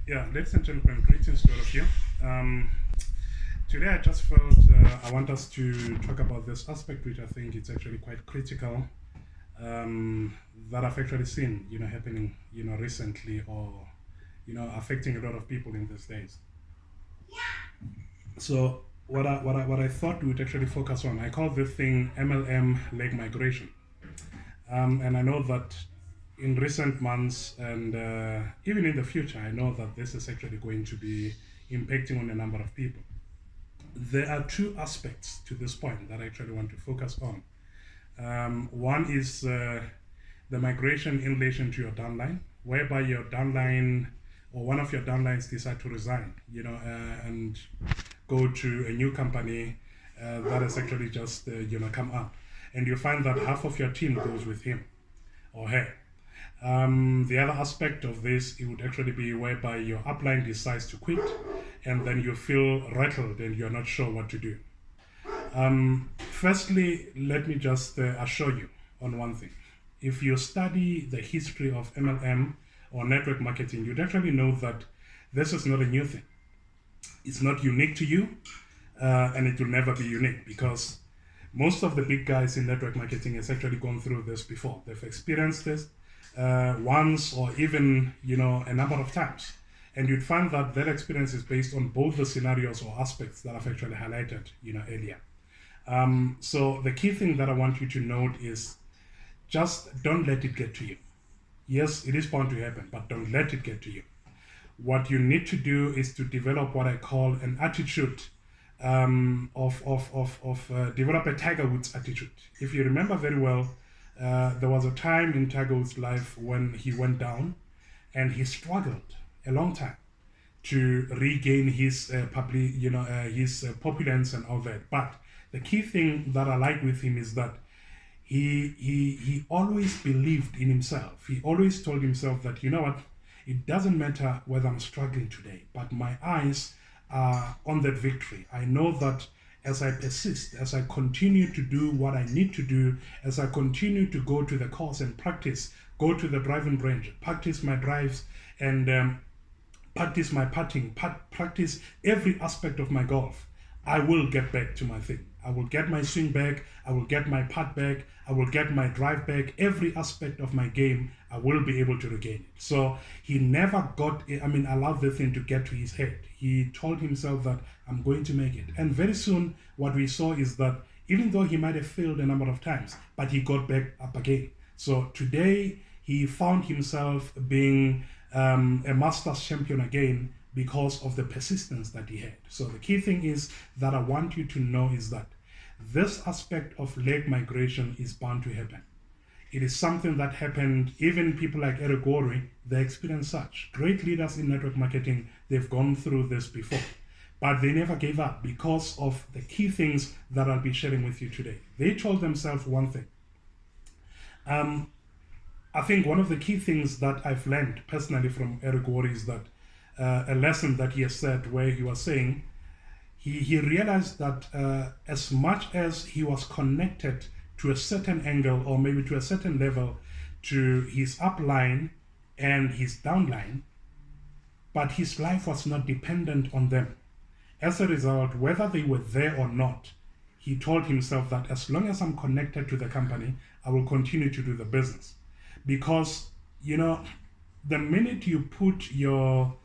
Yeah, ladies and gentlemen, greetings to all of you. Um, Today, I just felt I want us to talk about this aspect, which I think is actually quite critical, um, that I've actually seen, happening, recently, or affecting a lot of people in these days. So, what I thought we would actually focus on, I call this thing MLM leg migration, and I know that in recent months and even in the future, I know that this is actually going to be impacting on a number of people. There are two aspects to this point that I actually want to focus on. One is the migration in relation to your downline, whereby your downline or one of your downlines decide to resign, and go to a new company that has actually just, come up. And you find that half of your team goes with him or her. The other aspect of this, it would actually be whereby your upline decides to quit and then you feel rattled and you're not sure what to do. Firstly, let me just assure you on one thing. If you study the history of MLM or network marketing, you'd actually know that this is not a new thing. It's not unique to you, and it will never be unique because most of the big guys in network marketing has actually gone through this before. They've experienced this once or even a number of times, and you'd find that that experience is based on both the scenarios or aspects that I've actually highlighted earlier. So the key thing that I want you to note is just don't let it get to you. Yes, it is bound to happen, but don't let it get to you. What you need to do is to develop what I call an attitude develop a Tiger Woods attitude. If you remember very well, there was a time in Tiger Woods' life when he went down and he struggled a long time to regain his his populance and all that. But the key thing that I like with him is that he always believed in himself. He always told himself that, you know what, it doesn't matter whether I'm struggling today, but my eyes are on that victory. I know that as I persist, as I continue to do what I need to do, as I continue to go to the course and practice, go to the driving range, practice my drives, and practice my putting, practice every aspect of my golf, I will get back to my thing. I will get my swing back, I will get my putt back, I will get my drive back. Every aspect of my game, I will be able to regain it. So he never allowed the thing to get to his head. He told himself that I'm going to make it. And very soon, what we saw is that even though he might have failed a number of times, but he got back up again. So today, he found himself being a Masters champion again because of the persistence that he had. So the key thing is that I want you to know is that this aspect of leg migration is bound to happen. It is something that happened, even people like Eric Worre, they experienced such. Great leaders in network marketing, they've gone through this before. But they never gave up because of the key things that I'll be sharing with you today. They told themselves one thing. I think one of the key things that I've learned personally from Eric Worre is that a lesson that he has said where he was saying, he realized that as much as he was connected to a certain angle or maybe to a certain level to his upline and his downline, but his life was not dependent on them. As a result, whether they were there or not, he told himself that as long as I'm connected to the company, I will continue to do the business. Because, the minute you put your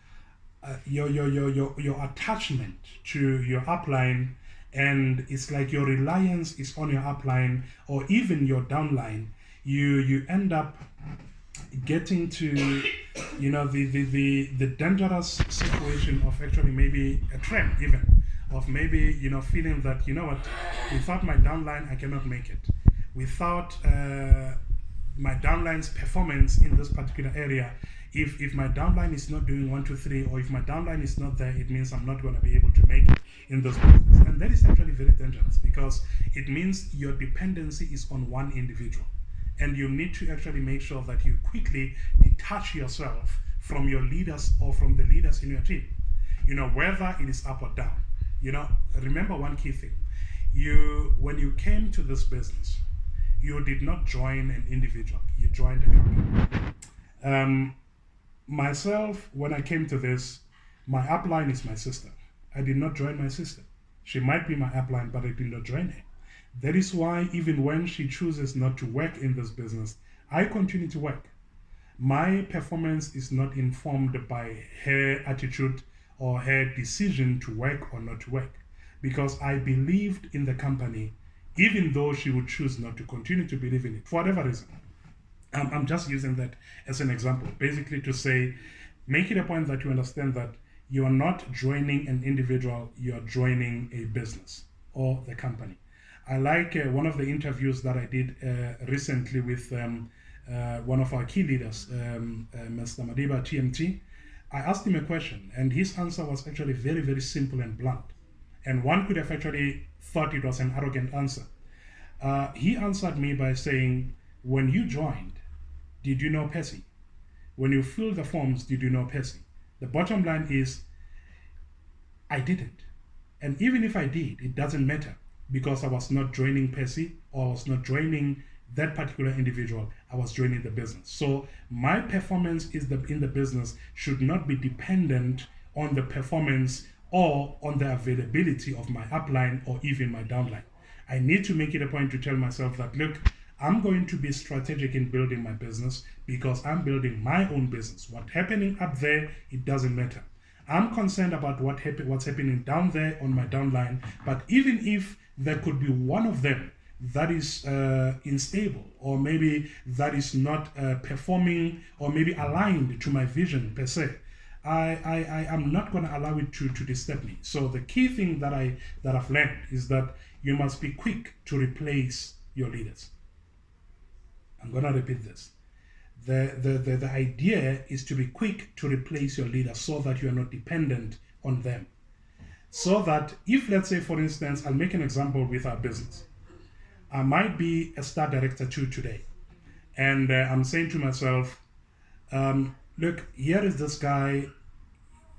attachment to your upline, and it's like your reliance is on your upline or even your downline, you end up getting to the dangerous situation of actually maybe a trap, even of maybe feeling that without my downline I cannot make it, without my downline's performance in this particular area. If my downline is not doing 1, 2, 3, or if my downline is not there, it means I'm not going to be able to make it in this business. And that is actually very dangerous because it means your dependency is on one individual. And you need to actually make sure that you quickly detach yourself from your leaders or from the leaders in your team, whether it is up or down. Remember one key thing. When you came to this business, you did not join an individual, you joined a company. myself, when I came to this, my upline is my sister. I did not join my sister. She might be my upline, but I did not join her. That is why even when she chooses not to work in this business, I continue to work. My performance is not informed by her attitude or her decision to work or not to work, because I believed in the company, even though she would choose not to continue to believe in it for whatever reason. I'm just using that as an example, basically to say, make it a point that you understand that you are not joining an individual, you are joining a business or the company. I like one of the interviews that I did recently with one of our key leaders, Mr. Madiba TMT. I asked him a question, and his answer was actually very, very simple and blunt. And one could have actually thought it was an arrogant answer. He answered me by saying, when you joined, did you know Percy? When you filled the forms, did you know Percy? The bottom line is, I didn't. And even if I did, it doesn't matter, because I was not joining Percy or I was not joining that particular individual. I was joining the business. So my performance in the business should not be dependent on the performance or on the availability of my upline or even my downline. I need to make it a point to tell myself that, look, I'm going to be strategic in building my business because I'm building my own business. What's happening up there, it doesn't matter. I'm concerned about what's happening down there on my downline, but even if there could be one of them that is unstable, or maybe that is not performing or maybe aligned to my vision per se, I am not going to allow it to disturb me. So the key thing that I've learned is that you must be quick to replace your leaders. I'm going to repeat this. The idea is to be quick to replace your leader so that you are not dependent on them. So that if, let's say, for instance, I'll make an example with our business. I might be a star director 2 today. And I'm saying to myself, look, here is this guy.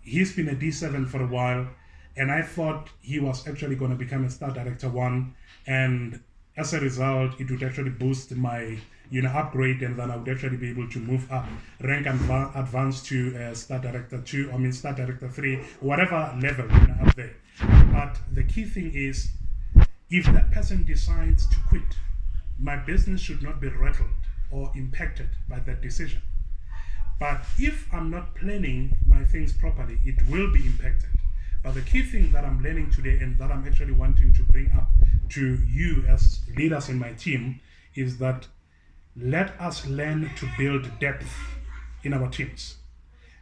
He's been a D7 for a while. And I thought he was actually going to become a star director 1. And as a result, it would actually boost my upgrade, and then I would actually be able to move up, rank and advance to star director 2, star director 3, whatever level up there. But the key thing is, if that person decides to quit, my business should not be rattled or impacted by that decision. But if I'm not planning my things properly, it will be impacted. But the key thing that I'm learning today, and that I'm actually wanting to bring up to you as leaders in my team, is that let us learn to build depth in our teams.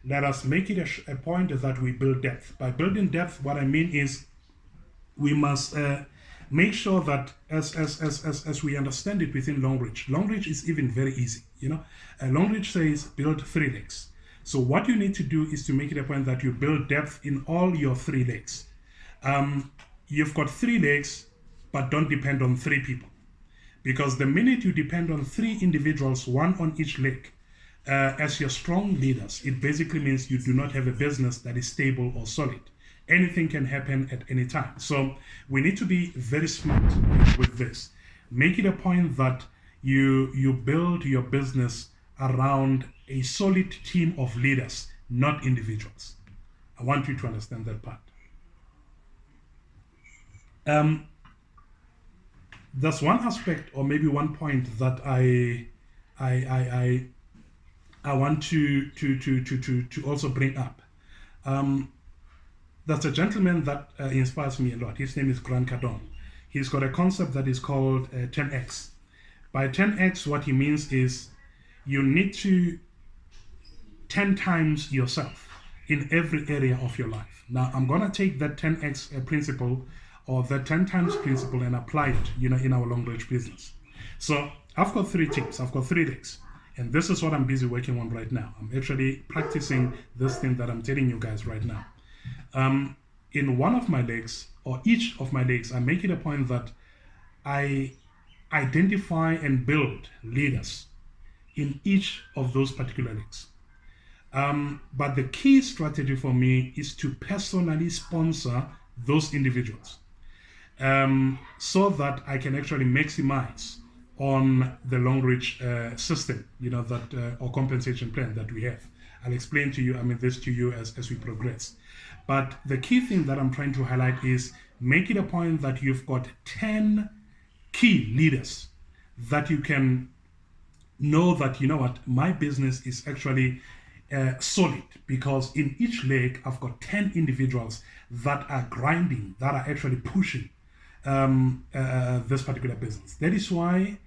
Let us make it a point that we build depth. By building depth, what I mean is we must make sure that as we understand it within Longreach is even very easy. Longreach says build 3 legs. So what you need to do is to make it a point that you build depth in all your 3 legs. You've got 3 legs, but don't depend on 3 people. Because the minute you depend on 3 individuals, 1 on each leg, as your strong leaders, it basically means you do not have a business that is stable or solid. Anything can happen at any time. So we need to be very smart with this. Make it a point that you build your business around a solid team of leaders, not individuals. I want you to understand that part. There's one aspect, or maybe one point, that I want to also bring up. There's a gentleman that inspires me a lot. His name is Grant Cardone. He's got a concept that is called 10x. By 10x, what he means is you need to 10 times yourself in every area of your life. Now, I'm going to take that 10x principle, or the 10 times principle, and apply it, in our Longreach business. So I've got 3 teams, I've got 3 legs, and this is what I'm busy working on right now. I'm actually practicing this thing that I'm telling you guys right now. In one of my legs, or each of my legs, I make it a point that I identify and build leaders in each of those particular legs. But the key strategy for me is to personally sponsor those individuals. So that I can actually maximize on the Longreach system, that or compensation plan that we have. I'll explain to you, this to you as we progress. But the key thing that I'm trying to highlight is make it a point that you've got 10 key leaders that you can know that, you know what, my business is actually solid, because in each leg I've got 10 individuals that are grinding, that are actually pushing this particular business. That is why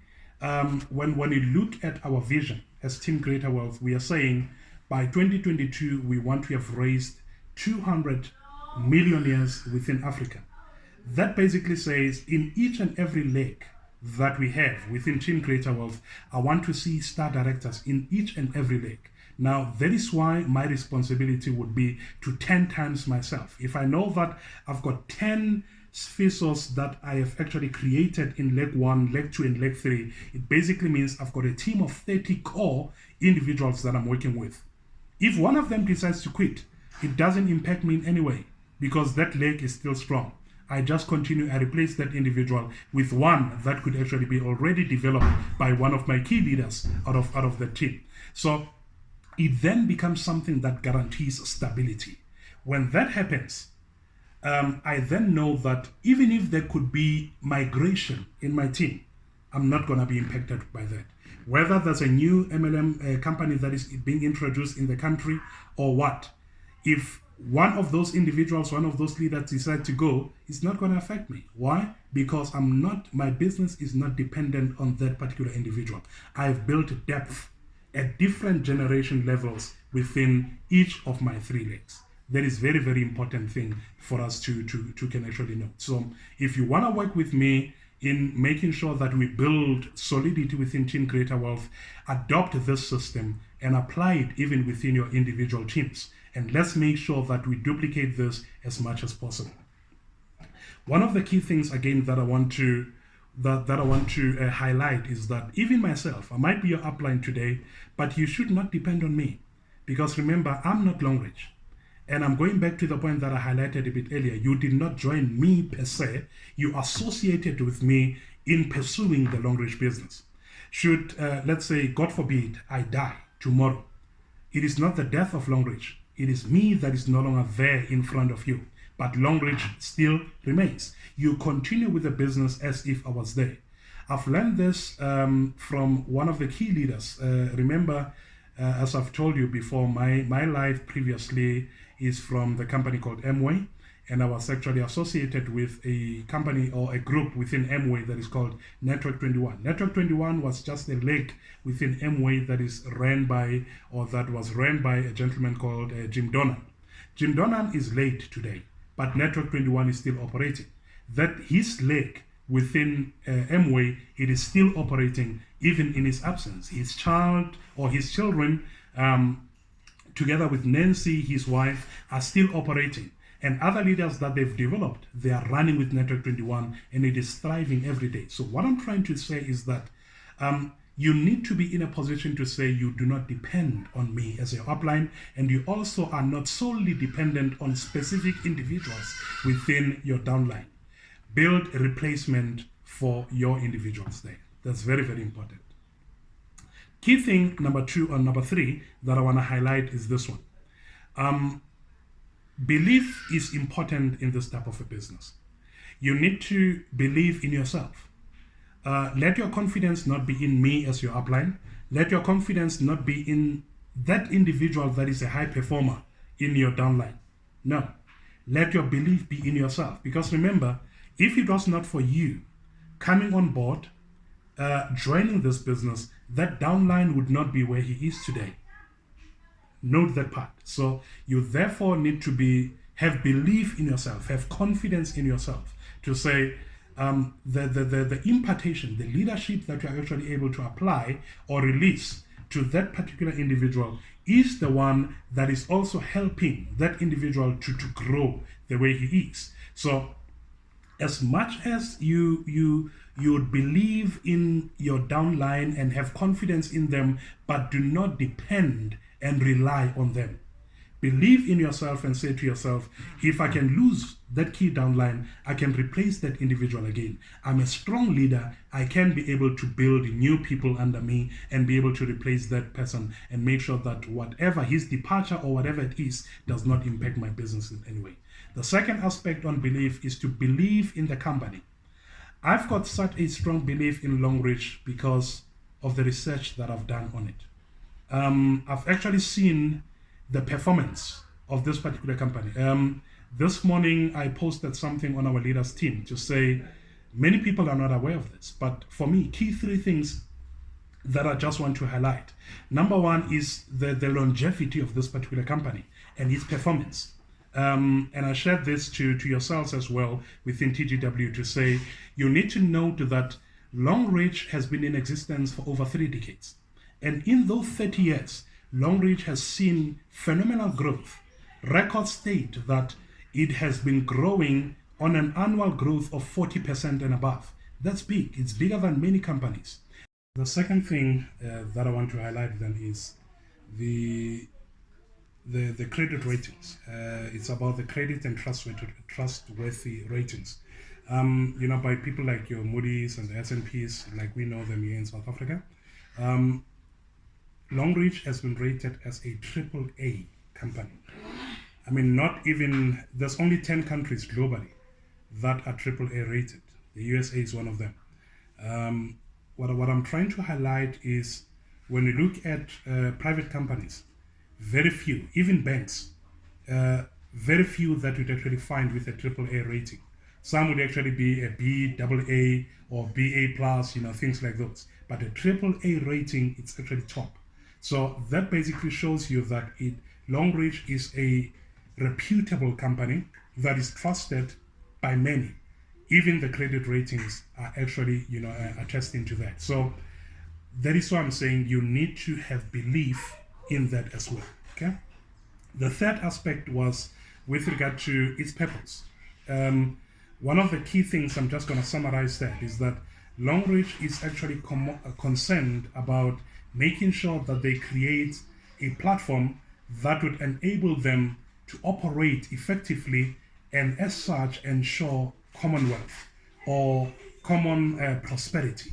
when you look at our vision as Team Greater Wealth, we are saying by 2022 we want to have raised 200 millionaires within Africa. That basically says in each and every leg that we have within Team Greater Wealth, I want to see star directors in each and every leg. Now, that is why my responsibility would be to 10 times myself. If I know that I've got 10 sphesos that I have actually created in leg 1, leg 2, and leg 3, it basically means I've got a team of 30 core individuals that I'm working with. If one of them decides to quit, it doesn't impact me in any way, because that leg is still strong. I just continue, I replace that individual with one that could actually be already developed by one of my key leaders out of the team. So it then becomes something that guarantees stability. When that happens, I then know that even if there could be migration in my team, I'm not going to be impacted by that. Whether there's a new MLM company that is being introduced in the country or what, if one of those individuals, one of those leaders decide to go, it's not going to affect me. Why? Because my business is not dependent on that particular individual. I've built depth at different generation levels within each of my 3 legs. That is very, very important thing for us to can actually know. So if you want to work with me in making sure that we build solidity within Team Greater Wealth, adopt this system and apply it even within your individual teams. And let's make sure that we duplicate this as much as possible. One of the key things, again, that I want to highlight is that even myself, I might be your upline today, but you should not depend on me. Because remember, I'm not Longridge. And I'm going back to the point that I highlighted a bit earlier. You did not join me per se. You associated with me in pursuing the Longridge business. Should, let's say, God forbid, I die tomorrow, it is not the death of Longridge. It is me that is no longer there in front of you. But Longridge still remains. You continue with the business as if I was there. I've learned this from one of the key leaders. Remember, as I've told you before, my life previously is from the company called Amway, and I was actually associated with a company or a group within Amway that is called Network 21. Network 21 was just a leg within Amway that was ran by a gentleman called Jim Donnan. Jim Donnan is late today, but Network 21 is still operating. That his leg within Amway, it is still operating even in his absence. His child or his children, together with Nancy, his wife, are still operating. And other leaders that they've developed, they are running with Network 21, and it is thriving every day. So what I'm trying to say is that you need to be in a position to say you do not depend on me as your upline, and you also are not solely dependent on specific individuals within your downline. Build a replacement for your individuals there. That's very, very important. Key thing number 2 or number 3 that I want to highlight is this one. Belief is important in this type of a business. You need to believe in yourself. Let your confidence not be in me as your upline. Let your confidence not be in that individual that is a high performer in your downline. No. Let your belief be in yourself. Because remember, if it was not for you coming on board, joining this business, that downline would not be where he is today. Note that part. So you therefore need to have belief in yourself, have confidence in yourself to say the impartation, the leadership that you are actually able to apply or release to that particular individual is the one that is also helping that individual to grow the way he is. So as much as you would believe in your downline and have confidence in them, but do not depend and rely on them. Believe in yourself and say to yourself, if I can lose that key downline, I can replace that individual again. I'm a strong leader. I can be able to build new people under me and be able to replace that person and make sure that whatever his departure or whatever it is does not impact my business in any way. The second aspect on belief is to believe in the company. I've got such a strong belief in Longreach because of the research that I've done on it. I've actually seen the performance of this particular company. This morning, I posted something on our leaders team to say many people are not aware of this, but for me, key three things that I just want to highlight. Number one is the longevity of this particular company and its performance. And I shared this to yourselves as well within TGW to say you need to note that Longreach has been in existence for over 3 decades. And in those 30 years, Longreach has seen phenomenal growth. Records state that it has been growing on an annual growth of 40% and above. That's big. It's bigger than many companies. The second thing that I want to highlight then is the credit ratings. It's about the credit and trustworthy ratings. By people like your Moody's and the S&Ps, like we know them here in South Africa. Longreach has been rated as a AAA company. I mean, there's only 10 countries globally that are AAA rated. The USA is one of them. What I'm trying to highlight is when you look at private companies, very few, even banks, very few that you'd actually find with a AAA rating. Some would actually be a B, AA, or BA plus, things like those. But a AAA rating, it's actually top. So that basically shows you that Longreach is a reputable company that is trusted by many. Even the credit ratings are actually, attesting to that. So that is why I'm saying you need to have belief in that as well. Okay. The third aspect was with regard to its purpose. One of the key things, I'm just going to summarize that, is that Longreach is actually concerned about making sure that they create a platform that would enable them to operate effectively and as such ensure commonwealth or common prosperity.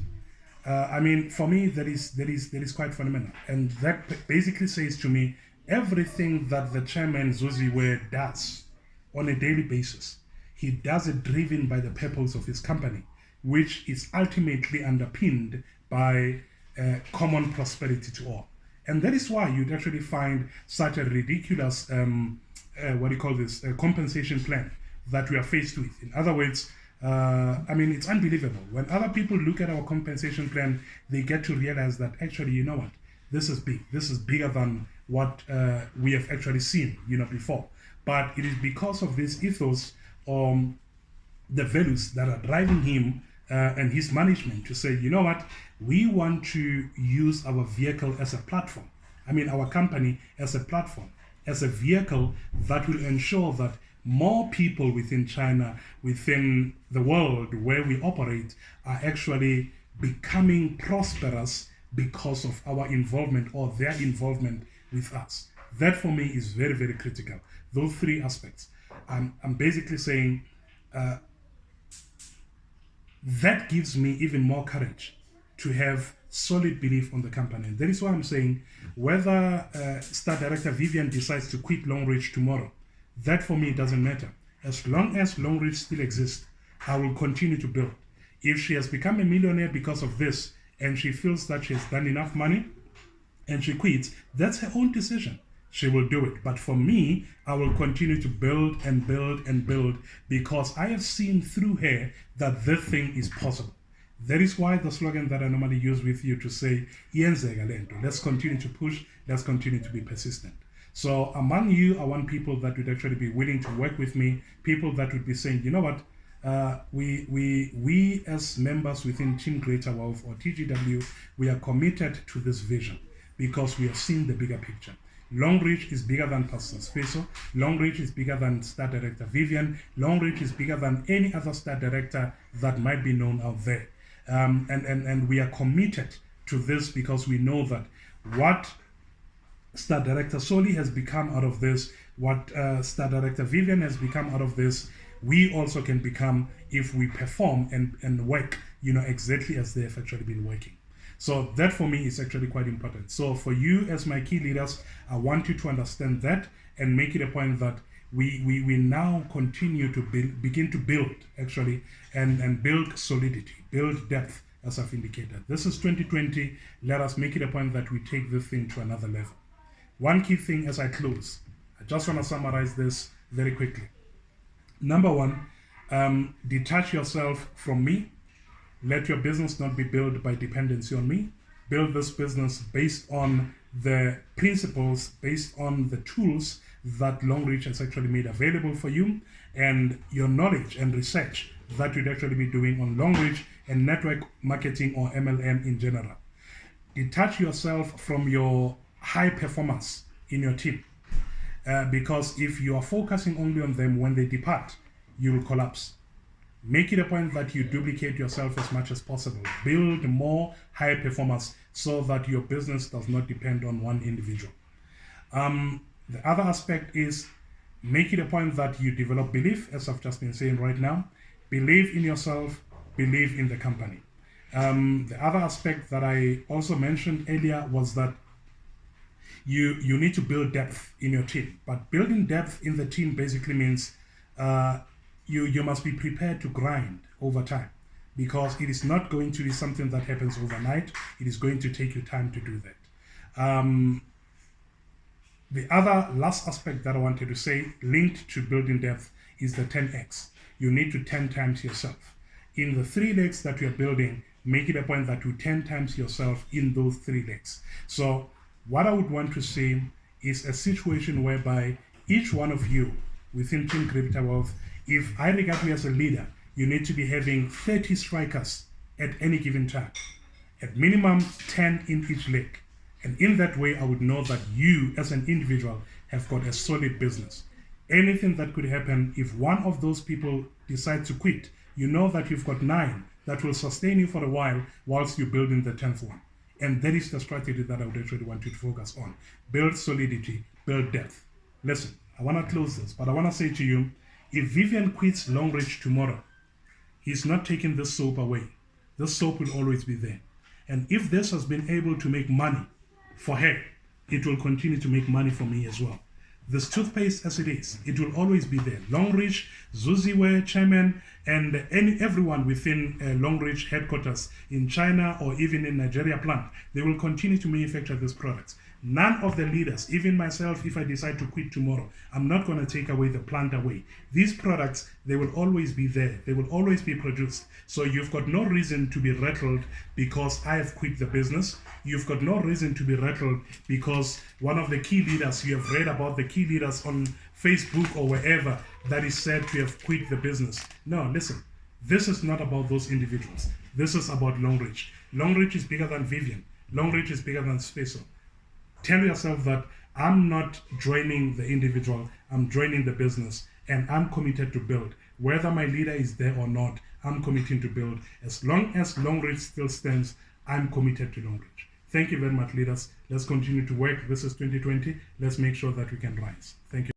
For me, that is quite phenomenal. And that basically says to me, everything that the chairman, Zuziwe, does on a daily basis, he does it driven by the purpose of his company, which is ultimately underpinned by common prosperity to all. And that is why you'd actually find such a ridiculous, compensation plan that we are faced with. In other words, it's unbelievable. When other people look at our compensation plan, they get to realize that actually, you know what, this is big. This is bigger than what we have actually seen, before. But it is because of this ethos, the values that are driving him and his management to say, you know what, we want to use our vehicle as a platform. Our company as a platform, as a vehicle that will ensure that more people within China, within the world where we operate, are actually becoming prosperous because of our involvement or their involvement with us. That for me is very, very critical. Those 3 aspects. I'm basically saying that gives me even more courage to have solid belief on the company. And that is why I'm saying whether Star Director Vivian decides to quit Longreach tomorrow, that for me doesn't matter. As long as Longreach still exists, I will continue to build. If she has become a millionaire because of this and she feels that she has done enough money and she quits, that's her own decision. She will do it. But for me, I will continue to build and build and build because I have seen through her that this thing is possible. That is why the slogan that I normally use with you to say, let's continue to push, let's continue to be persistent. So among you, I want people that would actually be willing to work with me, people that would be saying, you know what, we as members within Team Greater Wealth or TGW, we are committed to this vision because we have seen the bigger picture. Longreach is bigger than Pastor Speso. Longreach is bigger than Star Director Vivian. Longreach is bigger than any other Star Director that might be known out there. And we are committed to this because we know that what Star Director Soli has become out of this, what Star Director Vivian has become out of this, we also can become if we perform and work, exactly as they have actually been working. So that for me is actually quite important. So for you as my key leaders, I want you to understand that and make it a point that we now continue to begin to build actually and build solidity, build depth, as I've indicated. This is 2020. Let us make it a point that we take this thing to another level. One key thing as I close, I just want to summarize this very quickly. Number one, detach yourself from me. Let your business not be built by dependency on me. Build this business based on the principles, based on the tools that Longreach has actually made available for you, and your knowledge and research that you'd actually be doing on Longreach and network marketing or MLM in general. Detach yourself from your high performance in your team, because if you are focusing only on them, when they depart, you will collapse. Make it a point that you duplicate yourself as much as possible. Build more high performance so that your business does not depend on one individual. The other aspect is make it a point that you develop belief, as I've just been saying right now. Believe in yourself, believe in the company. The other aspect that I also mentioned earlier was that you need to build depth in your team. But building depth in the team basically means you must be prepared to grind over time, because it is not going to be something that happens overnight. It is going to take you time to do that. The other last aspect that I wanted to say, linked to building depth, is the 10x. You need to 10 times yourself. In the 3 legs that you're building, make it a point that you 10 times yourself in those 3 legs. So what I would want to see is a situation whereby each one of you within Team Gripita Wealth, if I regard you as a leader, you need to be having 30 strikers at any given time, at minimum 10 in each leg. And in that way, I would know that you as an individual have got a solid business. Anything that could happen, if one of those people decide to quit, you know that you've got 9 that will sustain you for a while whilst you're building the 10th one. And that is the strategy that I would actually want you to focus on. Build solidity, build depth. Listen, I want to close this, but I want to say to you, if Vivian quits Longreach tomorrow, he's not taking this soap away. This soap will always be there. And if this has been able to make money for her, it will continue to make money for me as well. This toothpaste as it is, it will always be there. Longreach, Zuziwe, Chairman, and everyone within Longreach headquarters in China or even in Nigeria plant, they will continue to manufacture these products. None of the leaders, even myself, if I decide to quit tomorrow, I'm not going to take away the plant away. These products, they will always be there. They will always be produced. So you've got no reason to be rattled because I have quit the business. You've got no reason to be rattled because one of the key leaders, you have read about the key leaders on Facebook or wherever that is said to have quit the business. No, listen, this is not about those individuals. This is about Longreach. Longreach is bigger than Vivian. Longreach is bigger than Speso. Tell yourself that I'm not joining the individual, I'm joining the business, and I'm committed to build. Whether my leader is there or not, I'm committing to build. As long as Longreach still stands, I'm committed to Longreach. Thank you very much, leaders. Let's continue to work. This is 2020. Let's make sure that we can rise. Thank you.